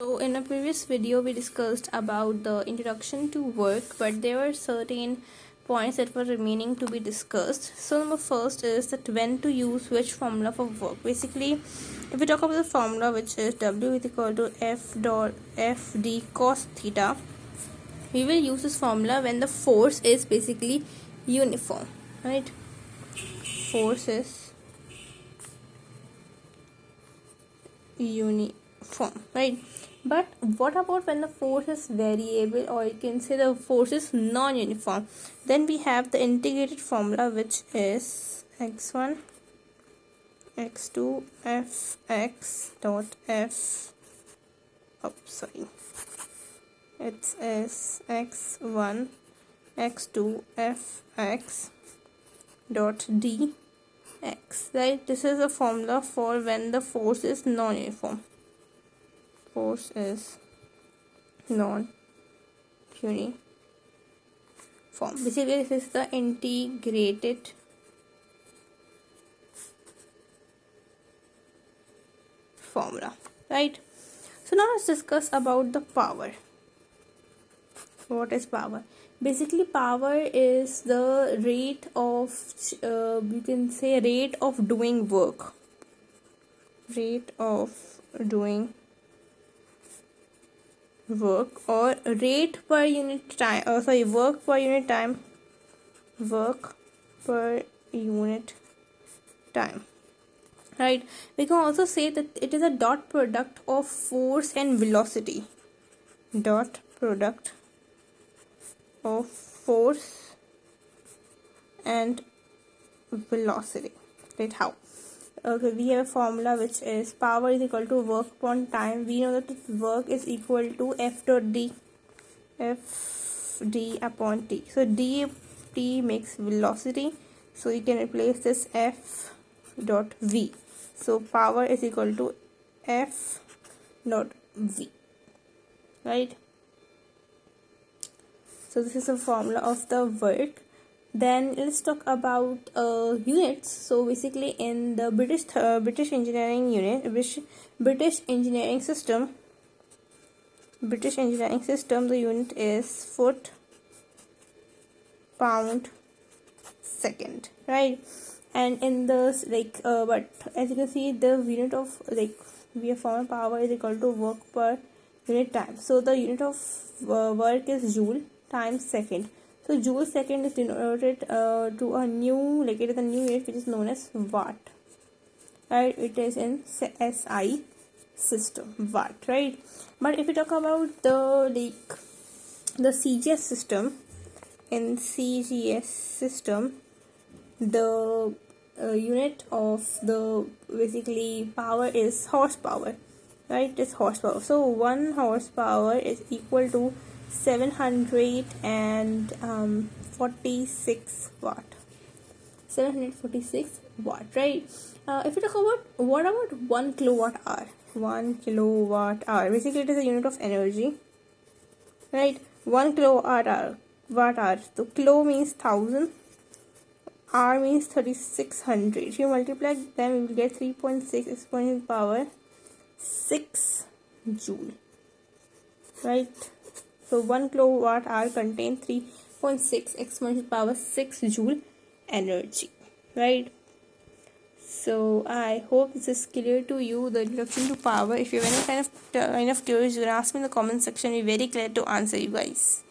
So in a previous video we discussed about the introduction to work, but there were certain points that were remaining to be discussed. So number first is that when to use which formula for work. Basically, if we talk about the formula, which is W is equal to F dot FD cos theta, we will use this formula when the force is basically uniform, right? Force is uniform, right? But what about when the force is variable, or you can say the force is non-uniform? Then we have the integrated formula, which is x1 x2 fx dot f it is x1 x2 fx dot dx, right? This is a formula for when the force is non-uniform. Force is non-uniform. Basically, this is the integrated formula, right? So now let's discuss about the power. What is power? Basically, power is the rate of you can say rate of doing work. Rate of doing work, or rate per unit time, work per unit time. Work per unit time, right? We can also say that it is a dot product of force and velocity. Dot product of force and velocity, right? How? Okay, we have a formula which is power is equal to work upon time. We know that work is equal to F dot D, F D upon T. So dt makes velocity, so you can replace this F dot V. So power is equal to F dot V, right? So this is a formula of the work. Then let's talk about units. So basically, in the British engineering unit, British engineering system, the unit is foot, pound, second, right? And in this, but as you can see, the unit of we have found power is equal to work per unit time. So the unit of work is joule times second. So joule second is denoted to a new, it is a new unit which is known as watt, right? It is in SI system, watt, right? But if we talk about the CGS system, in CGS system, the unit of the basically power is horsepower, right? It's horsepower. So 1 horsepower is equal to 746 watt. 746 watt, right? If you talk about what about 1 kilowatt hour? 1 kilowatt hour, basically it is a unit of energy, right? 1 kilowatt hour, watt hour. So kilo means 1000, hour means 3600. If you multiply them, you will get 3.6 exponential power 6 joule, right? So 1 kilowatt hour contains 3.6 exponential power 6 joule energy, right? So I hope this is clear to you, the introduction to power. If you have any kind of curious, you can ask me in the comment section. I'll be very glad to answer you guys.